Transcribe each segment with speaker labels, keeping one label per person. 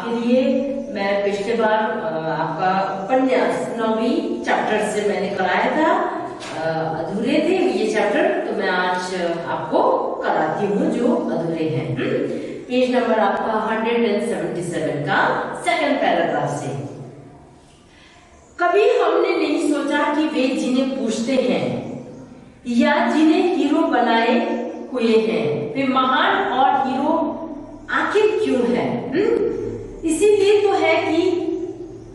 Speaker 1: आपके लिए मैं पिछले बार आपका उपन्यास 9वीं चैप्टर से मैंने कराया था, अधूरे थे ये चैप्टर, तो मैं आज आपको कराती हूँ जो अधूरे हैं। पेज नंबर आपका 177 का सेकंड पैराग्राफ से। कभी हमने नहीं सोचा कि वे जिन्हें पूछते हैं या जिन्हें हीरो बनाए हुए हैं वे महान और हीरो आखिर क्यों है। इसीलिए तो है कि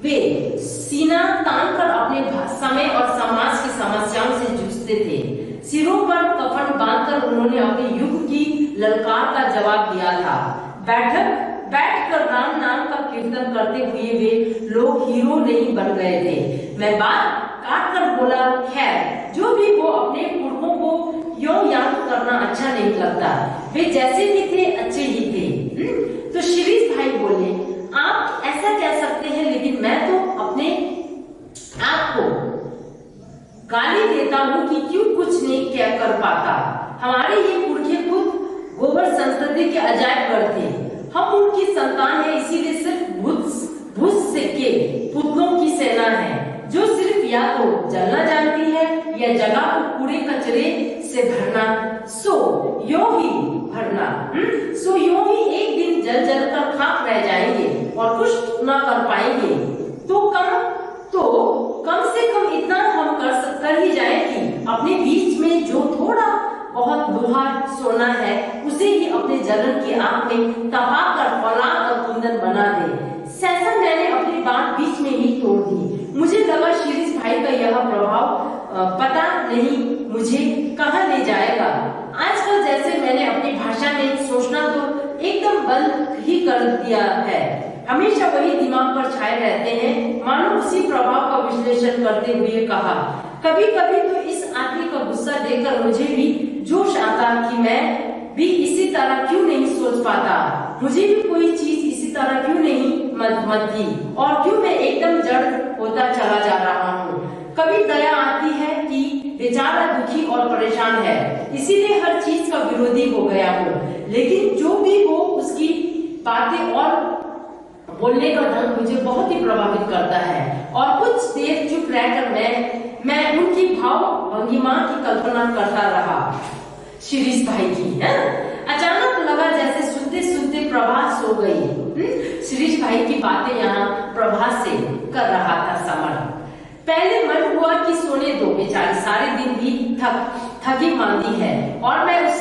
Speaker 1: वे सीना तान कर अपने समय और समाज की समस्याओं से जूझते थे। सिरों पर कफन बांधकर उन्होंने अपने युग की ललकार का जवाब दिया था। बैठकर राम नाम का कीर्तन करते हुए वे लोग हीरो नहीं बन गए थे। मैं बात काट कर बोला, खैर जो भी वो, अपने पुरखों को यों याद करना अच्छा नहीं लगता, वे जैसे भी थे अच्छे ही थे। तो शिरीष भाई बोले, आप ऐसा कह सकते हैं, लेकिन मैं तो अपने आप को गाली देता हूँ कि क्यों कुछ नहीं क्या कर पाता। हमारे ये पुरखे खुद गोबर संस्कृति के अजायब घर थे। हम उनकी संतान है, इसीलिए सिर्फ भूस के पुतलों की सेना है जो सिर्फ या तो जलना जानती है या जगह को कूड़े कचरे से भरना, सो यूं ही भरना। सो यूं ही एक दिन जल जल कर खाक रह जाएंगे और कुछ ना कर पाएंगे। तो कम से कम इतना हम कर ही जाए कि अपने बीच में जो थोड़ा बहुत लोहा सोना है उसे ही अपने जलन की आग में तपा कर फौलाद और कुंदन बना दे। सैसन मैंने अपनी बात बीच में ही तोड़ दी। मुझे लगा शिरीष भाई का यह प्रभाव पता नहीं मुझे कहाँ ले जाएगा। आजकल जैसे मैंने अपनी भाषा में सोचना तो एकदम बंद ही कर दिया है। हमेशा वही दिमाग पर छाए रहते हैं। मानो उसी प्रभाव का विश्लेषण करते हुए कहा, कभी कभी तो इस आदमी का गुस्सा देखकर मुझे भी जोश आता कि मैं भी इसी तरह क्यों नहीं सोच पाता। मुझे भी कोई चीज इसी तरह क्यों नहीं मथती और क्यों मैं एकदम जड़ होता चला जा रहा हूँ। कभी दया आती है कि बेचारा दुखी और परेशान है, इसीलिए हर चीज का विरोधी हो गया हूँ। लेकिन जो भी हो उसकी बातें और बोलने का ढंग मुझे बहुत ही प्रभावित करता है और कुछ देर चुप रहकर मैं उनकी भाव भंगिमा की कल्पना करता रहा। शिरीष भाई की है। अचानक लगा जैसे सुनते सुनते प्रभा सो गई। शिरीष भाई की बातें यहाँ प्रभा से कर रहा था समर। पहले मन हुआ कि सोने दो, बेचारी सारे दिन भी थकी मांदी है। और मैं उस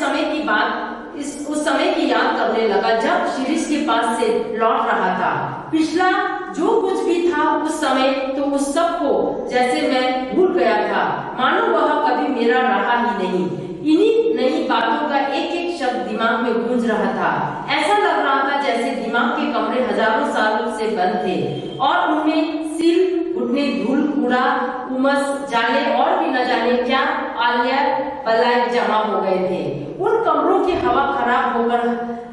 Speaker 1: समय की याद करने लगा जब शिरीष के पास से लौट रहा था। पिछला जो कुछ भी था उस समय, तो उस सब को जैसे मैं भूल गया था, मानो वह कभी मेरा रहा ही नहीं। इन्हीं नई बातों का एक एक शब्द दिमाग में गूंज रहा था। ऐसा लग रहा था जैसे दिमाग के कमरे हजारों सालों से बंद थे और उनमें सील घुटने धूल कूड़ा उमस जाले और भी न जाने क्या आलिया बलाय जमा हो गए थे। उन कमरों की हवा खराब होकर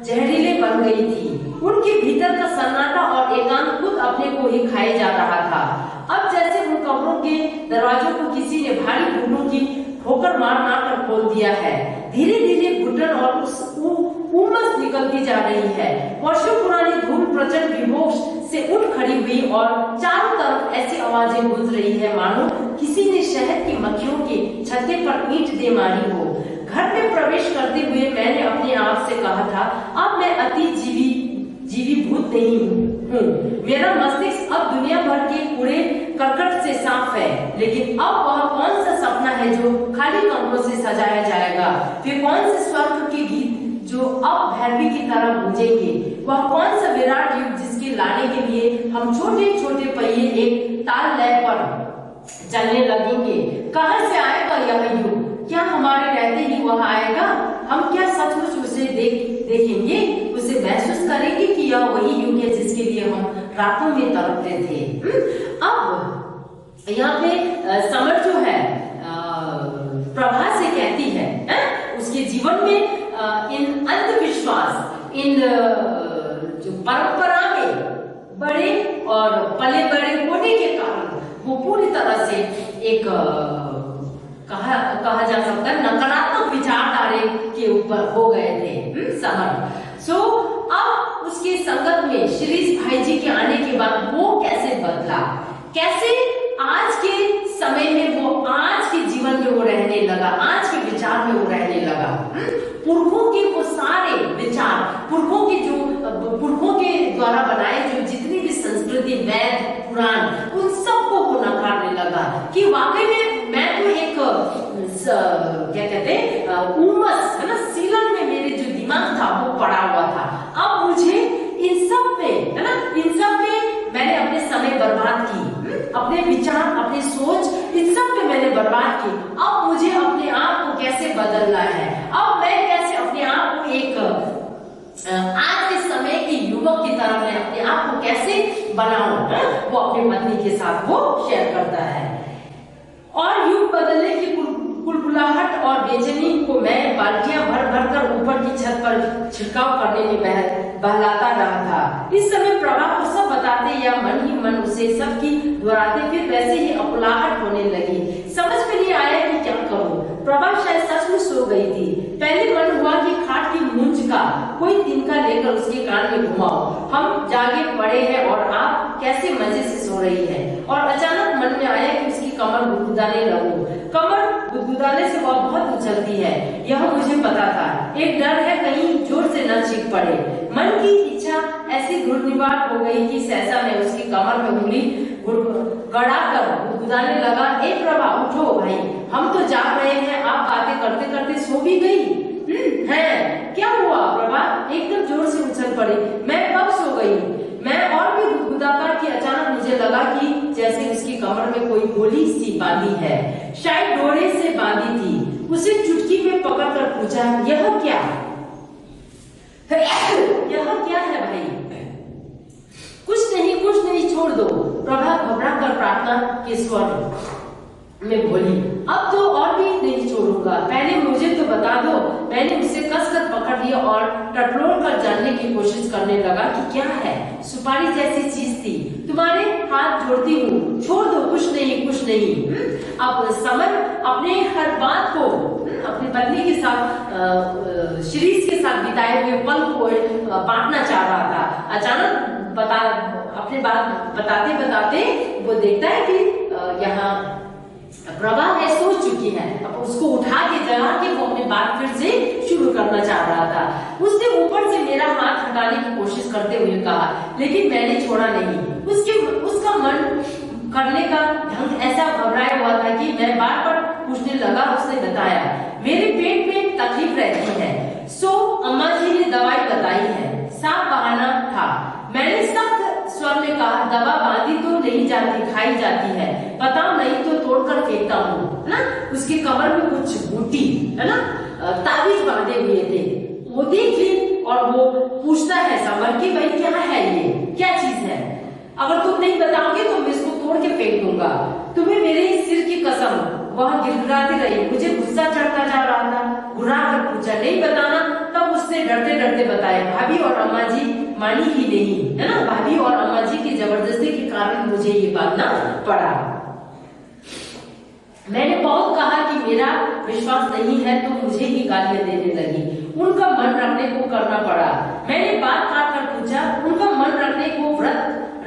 Speaker 1: जहरीले बन गई थी। उनके भीतर का सन्नाटा और एकांत खुद अपने को ही खाए जा रहा था। अब जैसे उन कमरों के दरवाजों को किसी ने भारी घुटनों की ठोकर मार कर खोल दिया है। धीरे धीरे घुटन और उमस निकलती जा रही है। वर्षों पुरानी धूल प्रचंड विभोग से उठ खड़ी हुई और चारों तरफ ऐसी आवाजें गूंज रही है मानो किसी ने शहद की मक्खियों के छत्ते पर ईंट दे मारी हो। घर में प्रवेश करते हुए मैंने अपने आप से कहा था, अब मैं अति जीवी भूत नहीं हूँ। मेरा मस्तिष्क अब दुनिया भर के कूड़े करकट से साफ है। लेकिन अब वह कौन सा सपना है जो खाली कमरों से सजाया जाएगा? वे कौन से स्वर्ग के गीत जो अब भैरवी की तरह गूंजेंगे? वह कौन सा विराट युग जिसके लाने के लिए हम छोटे छोटे पहिए एक ताल लय पर चलने लगेंगे? कहाँ से आएगा यह युग? क्या हमारे रहते ही वह आएगा? हम क्या सचमुच उसे देखेंगे, उसे महसूस करेंगे कि यह वही युग है जिसके लिए हम रातों में तड़पते थे? अब यहाँ पे समर जो है प्रभा से कहती है उसके जीवन में इन अंधविश्वास, इन जो परंपरा में बड़े और पले बड़े होने के कारण वो पूरी तरह से एक कहा जा सकता है नकारात्मक विचारधारे के ऊपर हो गए थे समर। सो अब उसके उसके संगत में शिरीष भाई जी के आने के बाद वो कैसे बदला, कैसे आज के समय में वो आज के जीवन में वो रहने लगा, आज के विचार में वो रहने लगा। पुरखों के वो सारे विचार, पुरखों के द्वारा बनाए जो जितनी भी संस्कृति, वेद, पुराण, उन सबको वो नकारने लगा कि वाकई में मैं तो एक क्या कहते हैं उमस है ना, सीलन में मेरे जो दिमाग था वो पड़ा हुआ था। अब मुझे इन सब में है ना, इन सब में मैंने अपने समय बर्बाद की, अपने विचार, अपनी सोच, इन सब में मैंने बर्बाद की। अब मुझे अपने आप को कैसे बदलना है, अब मैं कैसे अपने आप को एक आज के समय के युवक की तरह मैं अपने आप को कैसे बनाऊं, वो अपनी पत्नी के साथ वो शेयर करता है। और युग बदलने की कुलकुलाहट और बेचैनी को मैं बाल्टियां भर भर कर ऊपर की छत पर छिड़काव करने में बहलाता रहा था। इस समय प्रभा को सब बताते या मन ही मन उसे सबकी दोहराते, फिर वैसे ही अकुलाहट होने लगी। समझ में नहीं आया कि क्या करूं। प्रभा शायद सच में सो गई थी। पहले मन हुआ कि खाट की मूंछ का कोई तिनका लेकर उसके कान में घुमाओ, हम जागे पड़े हैं और आप कैसे मजे से सो रही है। और अचानक मन में आया कि उसकी कमर गुदगुदाने लगूं। कमर गुदगुदाने से वह बहुत उछलती है, यह मुझे पता था। एक डर है कहीं जोर से न चीख पड़े। मन की इच्छा ऐसी घुड़निवार हो गई कि सहसा मैं उसकी कमर में उंगली गड़ाकर गुदगुदाने लगा। ए प्रभा उठो भाई, हम तो जाग रहे हैं, आप बातें करते करते सो भी गई है। क्या हुआ प्रभा? एकदम जोर से उछल पड़ी। मैं कब सो गई? मैं और भी गुदगुदाकर कि अचानक मुझे लगा कि जैसे उसकी कमर में कोई गोली सी बांधी है, शायद डोरे से बांधी थी। उसे चुटकी में पकड़कर पूछा, यह क्या है भाई? कुछ नहीं छोड़ दो, प्रभा घबरा कर प्रार्थना के स्वर में बोली। अब तो और भी नहीं छोड़ूंगा, पहले मुझे तो बता दो। मैंने उसे कसकर पकड़ लिया और टटोल कर जानने की कोशिश करने लगा कि क्या है। सुपारी जैसी चीज थी, तुम्हारे हाथ जोड़ती हूँ, छोड़ दो, कुछ नहीं। अब समर अपने हर बात को अपनी पत्नी के साथ शिरीष के साथ बिताए हुए पल को बांटना चाह रहा था। अचानक अपने बात बताते वो देखता है कि यहाँ प्रभा है, सो चुकी है। अब उसको उठा के जगा के वो अपनी बात फिर से शुरू करना चाह रहा था। उसने ऊपर से मेरा हाथ हटाने की कोशिश करते हुए कहा, लेकिन मैंने छोड़ा नहीं। उसका मन करने का ढंग ऐसा घबराया हुआ था कि मैं बार बार पूछने लगा। उसने बताया, मेरे पेट में तकलीफ रहती है, सो अम्मा जी ने दवाई बताई है, साफ बहाना था। मैंने सख्त स्वर में कहा, दवा बांधी तो नहीं जाती, खाई जाती है, बताओ नहीं तो तोड़कर फेंकता हूँ, है ना। उसकी कमर में कुछ बूटी है ना, ताबीज बांधे हुए थे। वो देख ली और वो पूछता है समर की, भाई क्या है ये, क्या चीज है? अगर तुम नहीं बताओगे तो मैं इसको तोड़ के फेंक दूंगा, तुम्हें मेरे सिर की कसम। वह गिड़गिड़ाती रही। मुझे गुस्सा चढ़ता जा रहा था। घुरा कर पूछा, नहीं बताना? तब उसने डरते डरते बताया, भाभी और अम्मा जी मानी ही नहीं, है ना। भाभी और अम्मा जी की जबरदस्ती के कारण मुझे ये बांधना पड़ा। मैंने बहुत कहा कि मेरा विश्वास नहीं है तो मुझे ही गालियां देने लगी। उनका मन रखने को करना पड़ा। मैंने बात काट कर पूछा, उनका मन रखने को व्रत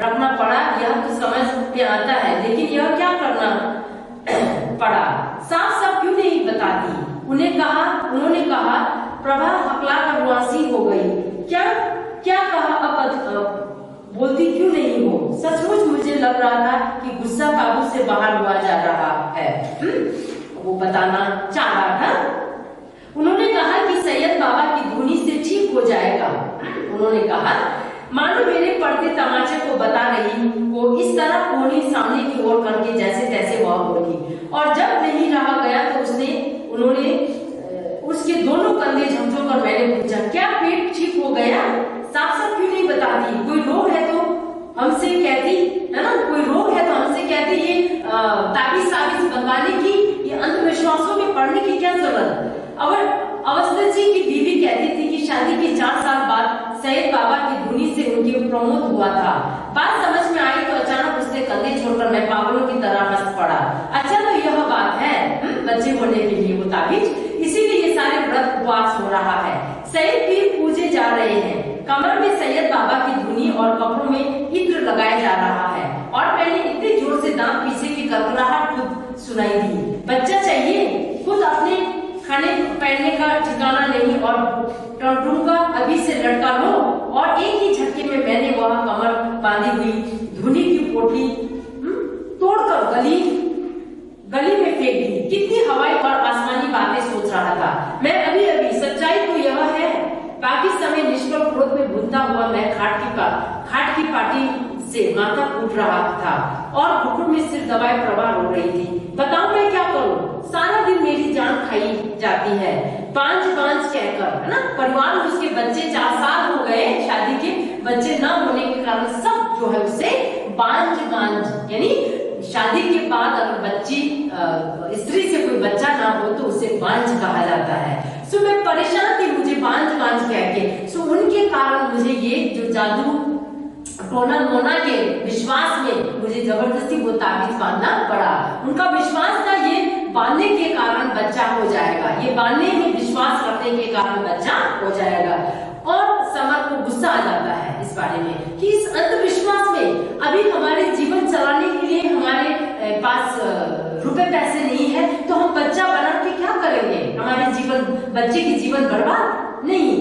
Speaker 1: रखना पड़ा, यह तो समझ में आता है, लेकिन यह क्या करना पड़ा? साफ क्यों नहीं बताती? उन्होंने कहा। प्रभा हकला कर रुआसी हो गई। क्या कहा? अब बोलती क्यों नहीं हो? सचमुच मुझे लग रहा था कि गुस्सा काबू से बाहर हुआ जा रहा है। वो बताना चाह रहा था। उन्होंने कहा कि सैयद बाबा की धुनी से ठीक हो जाएगा। उन्होंने कहा, मानो मेरे पड़ते तमाचे को बता रही वो इस तरह कोनी सामने की ओर करके जैसे तैसे वह बोली। और जब नहीं रहा गया तो उन्होंने उसके दोनों कंधे झमझोकर मैंने पूछा, क्या पेट ठीक हो गया? साफ क्यों नहीं बताती? कोई रोग है तो हमसे कहती, है ना। कोई रोग है तो हमसे कहती। ये ताबीज बनवाने की, ये अंधविश्वासों में पड़ने की क्या जरूरत? अवस्था जी की बीवी कहती थी कि शादी के 4 साल बाद सैयद बाबा की धुनी से उनकी प्रमोद हुआ था। बात समझ में आई तो अचानक उसने कंधे छोड़कर मैं पागलों की तरह हंस पड़ा। अच्छा तो यह बात है, बच्चे होने के लिए वो ताबीज, इसीलिए ये सारे व्रत उपवास हो रहा है। सैयद पीर पूजे जा रहे हैं, कमर में सैयद बाबा की धुनी और कपड़ों में इत्र लगाया जा रहा है और मैंने इतने जोर से दांत पीछे की कड़कड़ाहट खुद सुनाई दी। बच्चा चाहिए, खुद अपने खाने पहनने का ठिकाना नहीं और टंटू का अभी से लड़का लो। और एक ही झटके में मैंने वह कमर बांधी हुई धुनी की पोटली तोड़कर गली में फेंक दी। कितनी हवाई और आसमानी बातें सोच रहा था मैं अभी अभी। सच्चाई तो यह है, बाकी समय निष्फल क्रोध में भूनता हुआ मैं खाट की पाटी से माथा कूट रहा था और घुटनों में सिर दबाए प्रवाह हो रही थी। बताओ मैं क्या करूं? सारा दिन मेरी जान खाई जाती है बांझ कहकर, है ना। परिवार में उसके बच्चे 4 साल हो गए शादी के, बच्चे न होने के कारण सब जो है उसे बांझ यानी शादी के बाद अगर बच्ची स्त्री से कोई बच्चा ना हो तो उसे बांझ कहा जाता है। सो मैं परेशान थी, मुझे बांझ कह के। सो उनके कारण मुझे ये जो जादू टोना मोना के विश्वास में मुझे जबरदस्ती वो ताबीज बांधना पड़ा। उनका विश्वास था ये बांधने के कारण बच्चा हो जाएगा, ये बांधने में विश्वास रखने के कारण बच्चा हो जाएगा। और समर को गुस्सा आ जाता है इस बारे में कि इस अंधविश्वास में अभी हमारे जीवन चलाने के लिए हमारे पास रुपए पैसे नहीं है तो हम बच्चा बना के क्या करेंगे? हमारे जीवन, बच्चे की जीवन बर्बाद नहीं।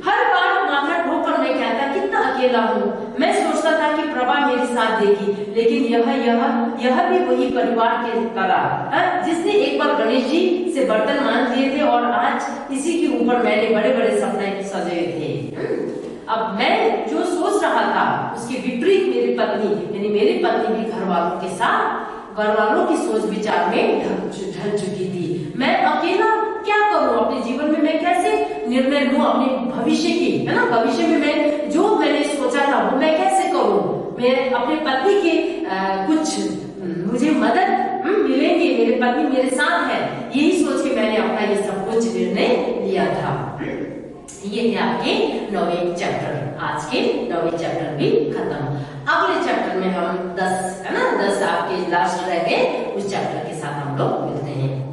Speaker 1: हर बार माथा ठोकर मैं कहता कितना अकेला हूँ। मैं सोचता था कि प्रभा मेरे साथ देगी, लेकिन यह भी वही परिवार के तरह जिसने एक बार गणेश जी से बर्तन मान लिए थे और आज इसी के ऊपर मैंने बड़े बड़े सपने सजे थे। अब मैं जो सोच रहा था उसके विपरीत मेरी पत्नी यानी मेरी पत्नी भी घर वालों की सोच विचार में ढल चुकी थी। मैं अकेला क्या करूं अपने जीवन में? मैं कैसे निर्णय लूं अपने भविष्य की, है ना। भविष्य में मैं जो मैंने सोचा था वो मैं कैसे करूं? मैं अपने पत्नी के कुछ मुझे मदद मिलेंगे, मेरे पत्नी मेरे साथ है, यही सोच के मैंने अपना ये सब कुछ निर्णय लिया था। ये थे आपके 9वें चैप्टर। आज के 9वें चैप्टर भी खत्म। अगले चैप्टर में हम 10 है ना, 10 आपके लास्ट रह गए, उस चैप्टर के साथ हम लोग मिलते हैं।